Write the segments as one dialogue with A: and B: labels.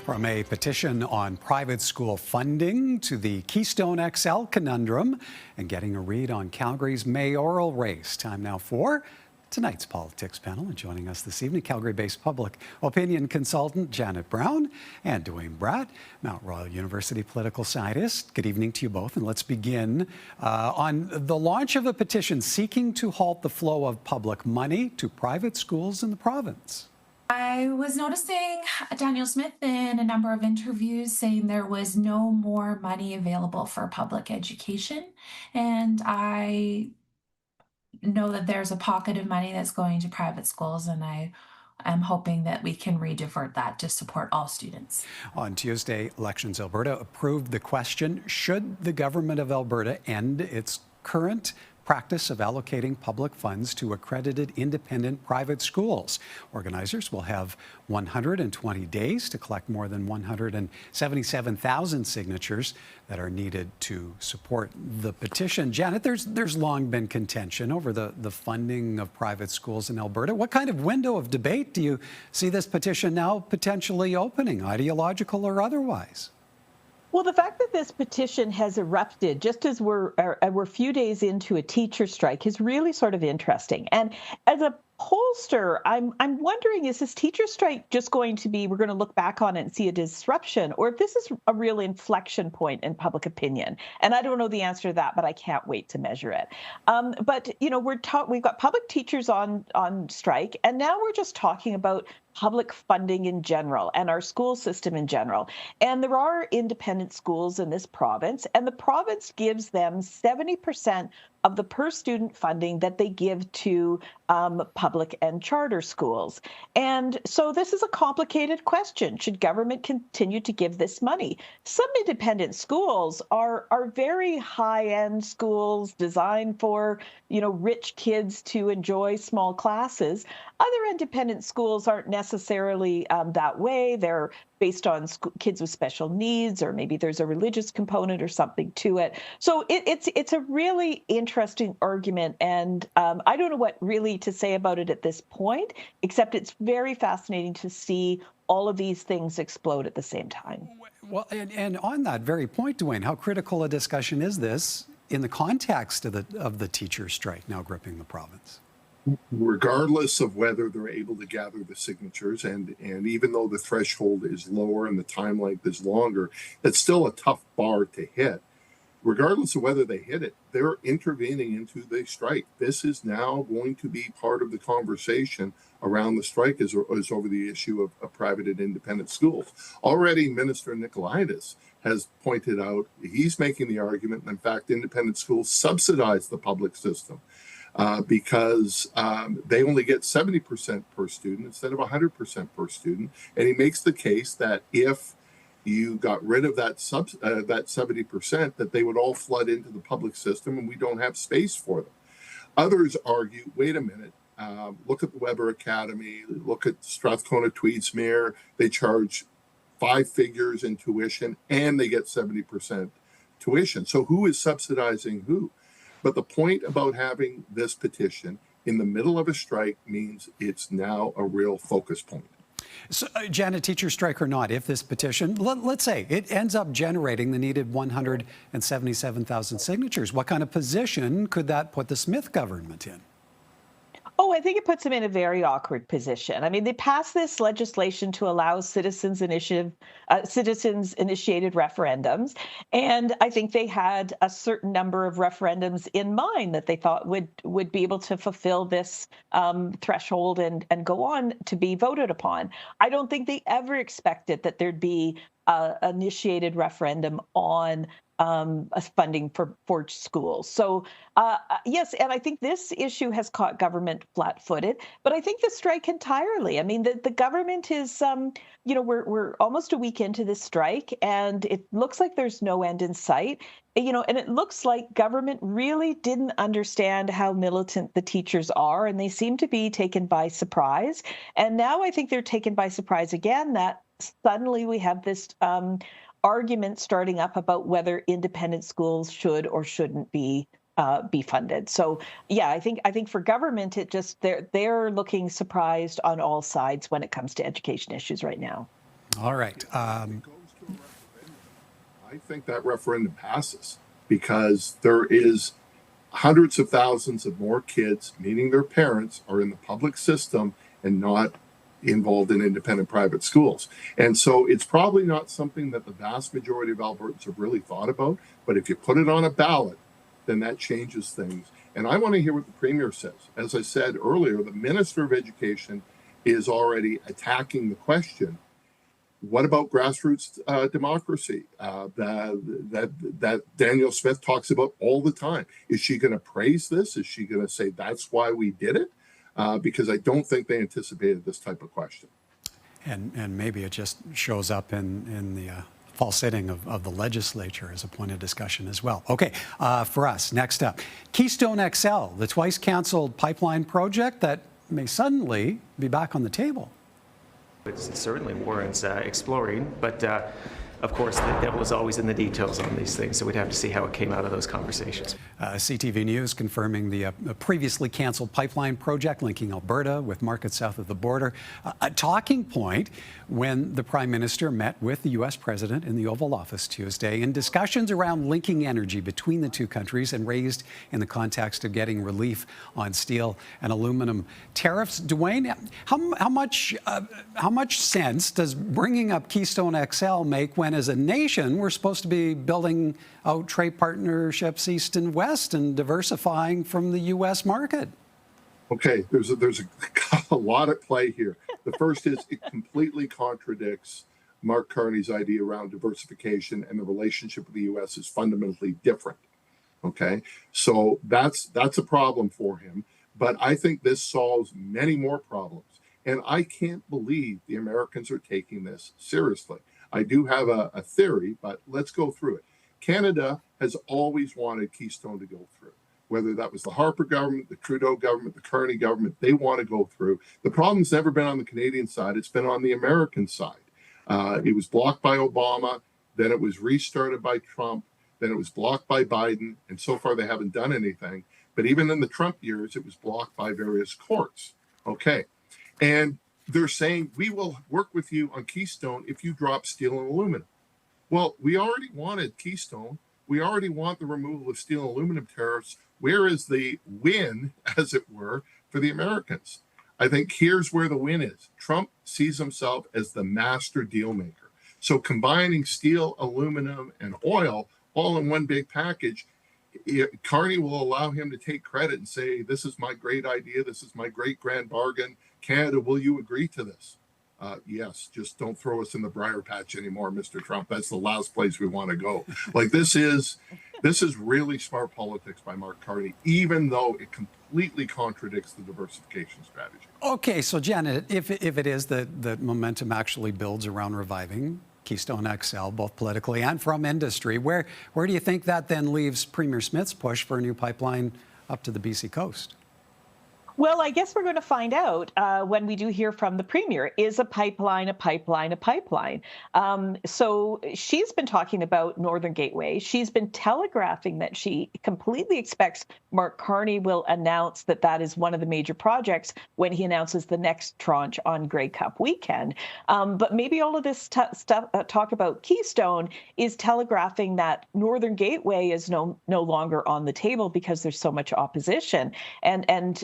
A: From a petition on private school funding to the Keystone XL conundrum and getting a read on Calgary's mayoral race. Time now for tonight's politics panel. And joining us this evening, Calgary-based public opinion consultant Janet Brown and Duane Bratt, Mount Royal University political scientist. Good evening to you both. And let's begin on the launch of a petition seeking to halt the flow of public money to private schools in the province.
B: I was noticing Daniel Smith in a number of interviews saying there was no more money available for public education. And I know that there's a pocket of money that's going to private schools, and I am hoping that we can redivert that to support all students.
A: On Tuesday, Elections Alberta approved the question, should the government of Alberta end its current practice of allocating public funds to accredited independent private schools? Organizers will have 120 days to collect more than 177,000 signatures that are needed to support the petition. Janet, there's long been contention over the funding of private schools in Alberta. What kind of window of debate do you see this petition now potentially opening, ideological or otherwise?
C: Well, the fact that this petition has erupted just as we're a few days into a teacher strike is really sort of interesting. And as a pollster, I'm wondering, is this teacher strike just going to be, we're going to look back on it and see a disruption, or if this is a real inflection point in public opinion? And I don't know the answer to that, but I can't wait to measure it. But, you know, we've got public teachers on strike, and now we're just talking about public funding in general and our school system in general. And there are independent schools in this province, and the province gives them 70% of the per student funding that they give to public and charter schools. And so this is a complicated question. Should government continue to give this money? Some independent schools are very high-end schools designed for, you know, rich kids to enjoy small classes. Other independent schools aren't necessarily that way. They're based on kids with special needs, or maybe there's a religious component or something to it. So it's a really interesting argument, and I don't know what really to say about it at this point, except it's very fascinating to see all of these things explode at the same time.
A: Well, and on that very point, Duane, how critical a discussion is this in the context of the teacher strike now gripping the province?
D: Regardless of whether they're able to gather the signatures, and even though the threshold is lower and the time length is longer, it's still a tough bar to hit. Regardless of whether they hit it, they're intervening into the strike. This is now going to be part of the conversation around the strike is over the issue of private and independent schools. Already, Minister Nicolaitis has pointed out, he's making the argument, and in fact, independent schools subsidize the public system. Because they only get 70% per student instead of 100% per student. And he makes the case that if you got rid of that 70%, that they would all flood into the public system and we don't have space for them. Others argue, wait a minute, look at the Weber Academy, look at Strathcona Tweedsmuir, they charge 5 figures in tuition and they get 70% tuition. So who is subsidizing who? But the point about having this petition in the middle of a strike means it's now a real focus point.
A: So, Janet, teacher strike or not, if this petition, let's say it ends up generating the needed 177,000 signatures, what kind of position could that put the Smith government in?
C: Oh, I think it puts them in a very awkward position. I mean, they passed this legislation to allow citizens-initiated referendums, and I think they had a certain number of referendums in mind that they thought would be able to fulfill this threshold and go on to be voted upon. I don't think they ever expected that there'd be an initiated referendum on funding for schools. So yes, and I think this issue has caught government flat-footed, but I think the strike entirely. I mean, the government is, you know, we're almost a week into this strike, and it looks like there's no end in sight. You know, and it looks like government really didn't understand how militant the teachers are, and they seem to be taken by surprise. And now I think they're taken by surprise again that suddenly we have this argument starting up about whether independent schools should or shouldn't be funded. So yeah, I think for government, it just they're looking surprised on all sides when it comes to education issues right now.
A: All right.
D: If it goes to a referendum, I think that referendum passes because there is hundreds of thousands of more kids, meaning their parents, are in the public system and not involved in independent private schools. And so it's probably not something that the vast majority of Albertans have really thought about. But if you put it on a ballot, then that changes things. And I want to hear what the Premier says. As I said earlier, the Minister of Education is already attacking the question. What about grassroots democracy that Danielle Smith talks about all the time? Is she going to praise this? Is she going to say that's why we did it? Because I don't think they anticipated this type of question.
A: And maybe it just shows up in the fall sitting of the legislature as a point of discussion as well. Okay, for us, next up, Keystone XL, the twice canceled pipeline project that may suddenly be back on the table.
E: It certainly warrants exploring, but of course, the devil is always in the details on these things, so we'd have to see how it came out of those conversations.
A: CTV News confirming the previously canceled pipeline project linking Alberta with markets south of the border. A talking point when the Prime Minister met with the U.S. President in the Oval Office Tuesday in discussions around linking energy between the two countries and raised in the context of getting relief on steel and aluminum tariffs. Duane, how much sense does bringing up Keystone XL make when, as a nation, we're supposed to be building out trade partnerships east and west and diversifying from the U.S. market?
D: Okay, there's a lot at play here. The first is it completely contradicts Mark Carney's idea around diversification, and the relationship with the U.S. is fundamentally different. Okay, so that's a problem for him. But I think this solves many more problems, and I can't believe the Americans are taking this seriously. I do have a theory, but let's go through it. Canada has always wanted Keystone to go through. Whether that was the Harper government, the Trudeau government, the Carney government, they want to go through. The problem's never been on the Canadian side. It's been on the American side. It was blocked by Obama. Then it was restarted by Trump. Then it was blocked by Biden. And so far, they haven't done anything. But even in the Trump years, it was blocked by various courts. Okay. And they're saying, we will work with you on Keystone if you drop steel and aluminum. Well, we already wanted Keystone. We already want the removal of steel and aluminum tariffs. Where is the win, as it were, for the Americans? I think here's where the win is. Trump sees himself as the master deal maker. So combining steel, aluminum, and oil all in one big package, Carney will allow him to take credit and say, this is my great idea. This is my great grand bargain. Canada, will you agree to this? Yes, just don't throw us in the briar patch anymore, Mr. Trump. That's the last place we want to go. Like this is really smart politics by Mark Carney, even though it completely contradicts the diversification strategy.
A: Okay, so Janet, if it is that momentum actually builds around reviving Keystone XL, both politically and from industry, where do you think that then leaves Premier Smith's push for a new pipeline up to the BC coast?
C: Well, I guess we're going to find out when we do hear from the Premier. Is a pipeline a pipeline a pipeline? So she's been talking about Northern Gateway. She's been telegraphing that she completely expects Mark Carney will announce that that is one of the major projects when he announces the next tranche on Grey Cup weekend. But maybe all of this stuff talk about Keystone is telegraphing that Northern Gateway is no longer on the table because there's so much opposition. And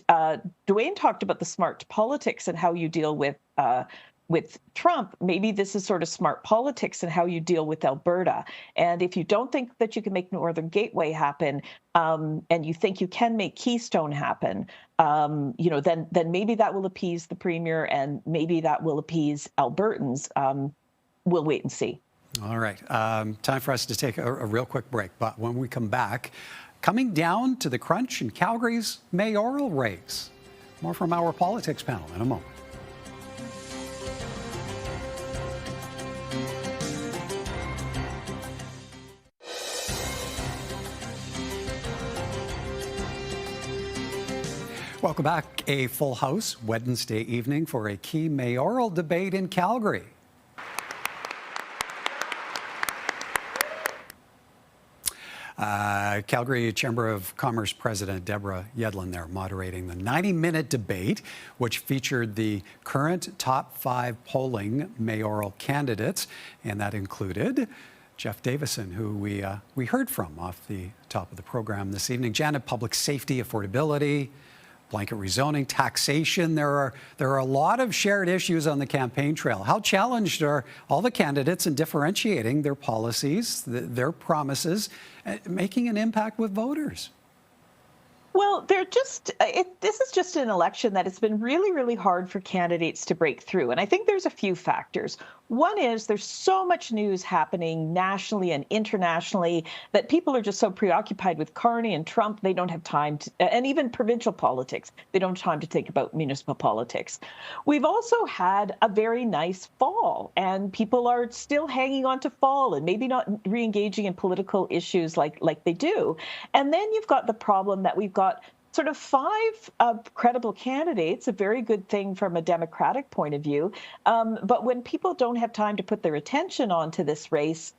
C: Duane talked about the smart politics and how you deal with Trump. Maybe this is sort of smart politics and how you deal with Alberta. And if you don't think that you can make Northern Gateway happen, and you think you can make Keystone happen, then maybe that will appease the Premier, and maybe that will appease Albertans. We'll wait and see.
A: All right, time for us to take a real quick break. But when we come back, coming down to the crunch in Calgary's mayoral race. More from our politics panel in a moment. Welcome back. A full house Wednesday evening for a key mayoral debate in Calgary. Calgary Chamber of Commerce President Deborah Yedlin there moderating the 90-minute debate, which featured the current top 5 polling mayoral candidates, and that included Jeff Davison, who we heard from off the top of the program this evening. Janet, public safety, affordability, blanket rezoning, taxation. There are a lot of shared issues on the campaign trail. How challenged are all the candidates in differentiating their policies, their promises, making an impact with voters?
C: Well, this is just an election that it's been really, really hard for candidates to break through. And I think there's a few factors. One is there's so much news happening nationally and internationally that people are just so preoccupied with Carney and Trump, they don't have time to, and even provincial politics, they don't have time to think about municipal politics. We've also had a very nice fall, and people are still hanging on to fall and maybe not re-engaging in political issues like they do. And then you've got the problem that we've got sort of 5 credible candidates, a very good thing from a Democratic point of view. But when people don't have time to put their attention onto this race,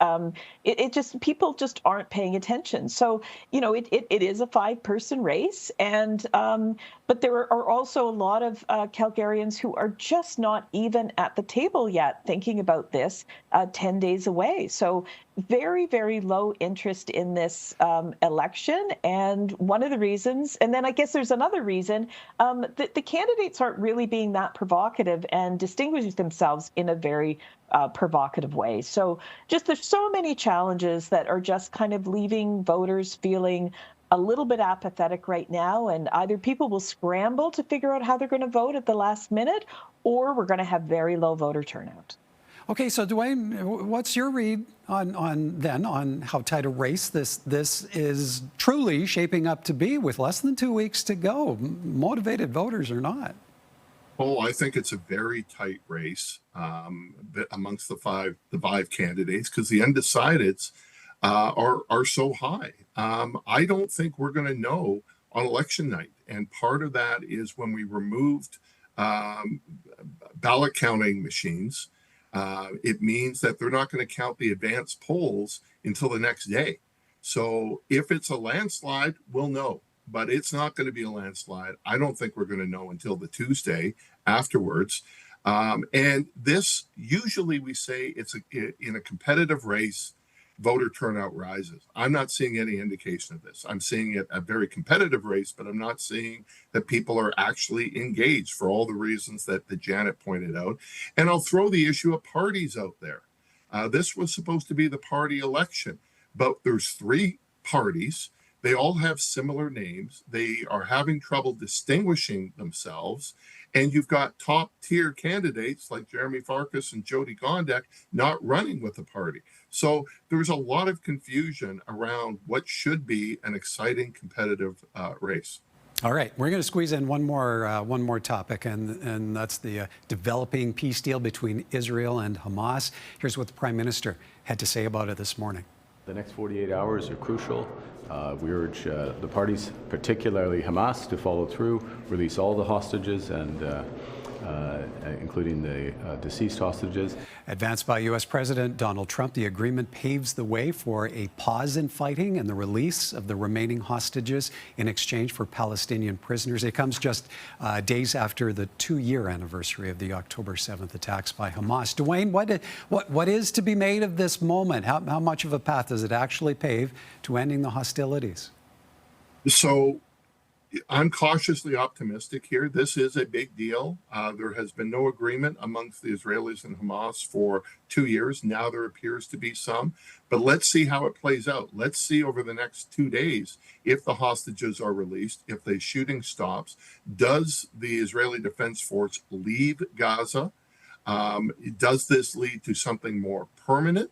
C: people just aren't paying attention. So, it is a 5-person race, and but there are also a lot of Calgarians who are just not even at the table yet thinking about this 10 days away. So very, very low interest in this election. And one of the reasons, and then I guess there's another reason, that the candidates aren't really being that provocative and distinguishing themselves in a very provocative way. So just there's so many challenges that are just kind of leaving voters feeling a little bit apathetic right now, and either people will scramble to figure out how they're going to vote at the last minute, or we're going to have very low voter turnout.
A: Okay, so Duane, what's your read on how tight a race this is truly shaping up to be with less than 2 weeks to go, motivated voters or not?
D: Oh, I think it's a very tight race amongst the five candidates, because the undecideds are so high. I don't think we're going to know on election night, and part of that is when we removed ballot counting machines. It means that they're not going to count the advanced polls until the next day. So if it's a landslide, we'll know, but it's not going to be a landslide. I don't think we're going to know until the Tuesday afterwards. And this, usually we say in a competitive race, voter turnout rises. I'm not seeing any indication of this. I'm seeing it a very competitive race, but I'm not seeing that people are actually engaged for all the reasons that Janet pointed out. And I'll throw the issue of parties out there. This was supposed to be the party election, but there's 3 parties. They all have similar names. They are having trouble distinguishing themselves. And you've got top tier candidates like Jeremy Farkas and Jody Gondek not running with the party. So there's a lot of confusion around what should be an exciting competitive race.
A: All right, we're going to squeeze in one more topic, and that's the developing peace deal between Israel and Hamas. Here's what the Prime Minister had to say about it this morning.
F: The next 48 hours are crucial. We urge the parties, particularly Hamas, to follow through, release all the hostages, and including the deceased hostages.
A: Advanced by U.S. President Donald Trump, the agreement paves the way for a pause in fighting and the release of the remaining hostages in exchange for Palestinian prisoners. It comes just days after the 2-year anniversary of the October 7th attacks by Hamas. Duane, what is to be made of this moment? How much of a path does it actually pave to ending the hostilities?
D: So I'm cautiously optimistic here. This is a big deal. There has been no agreement amongst the Israelis and Hamas for 2 years. Now there appears to be some, but let's see how it plays out. Let's see over the next 2 days if the hostages are released, if the shooting stops. Does the Israeli Defense Force leave Gaza? Does this lead to something more permanent?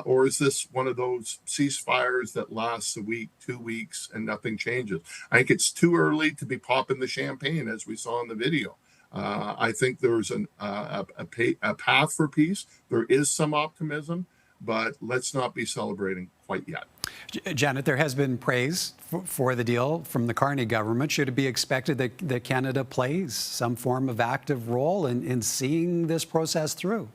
D: Or is this one of those ceasefires that lasts a week, 2 weeks, and nothing changes? I think it's too early to be popping the champagne, as we saw in the video. I think there's a path for peace. There is some optimism, but let's not be celebrating quite yet.
A: Janet, there has been praise for the deal from the Carney government. Should it be expected that Canada plays some form of active role in seeing this process through?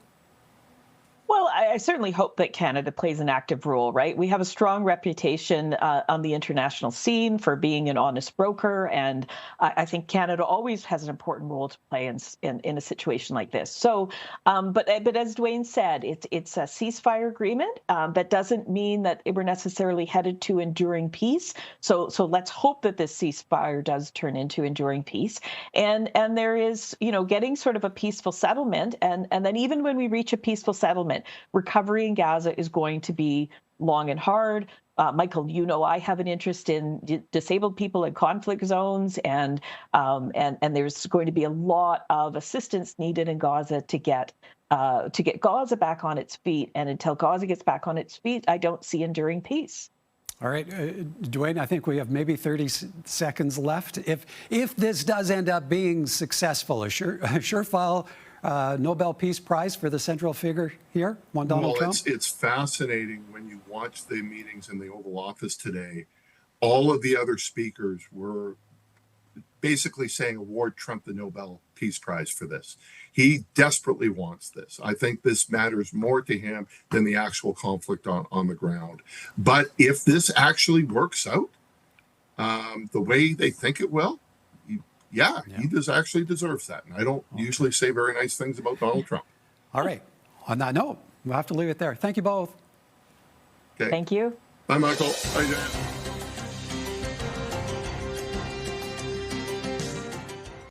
C: Well, I I certainly hope that Canada plays an active role, right? We have a strong reputation on the international scene for being an honest broker, and I think Canada always has an important role to play in a situation like this. So, but as Duane said, it's a ceasefire agreement. That doesn't mean that we're necessarily headed to enduring peace. So let's hope that this ceasefire does turn into enduring peace, and there is, getting sort of a peaceful settlement, and then even when we reach a peaceful settlement, recovery in Gaza is going to be long and hard. Michael, I have an interest in disabled people in conflict zones, and there's going to be a lot of assistance needed in Gaza to get Gaza back on its feet. And until Gaza gets back on its feet, I don't see enduring peace.
A: All right, Duane, I think we have maybe 30 seconds left. If this does end up being successful, a surefire Nobel Peace Prize for the central figure here, Donald Trump?
D: It's fascinating when you watch the meetings in the Oval Office today. All of the other speakers were basically saying award Trump the Nobel Peace Prize for this. He desperately wants this. I think this matters more to him than the actual conflict on the ground. But if this actually works out the way they think it will, he actually deserves that. And I don't usually say very nice things about Donald Trump.
A: All right. On that note, we'll have to leave it there. Thank you both.
D: Okay.
C: Thank you.
D: Bye, Michael. Bye, Dan.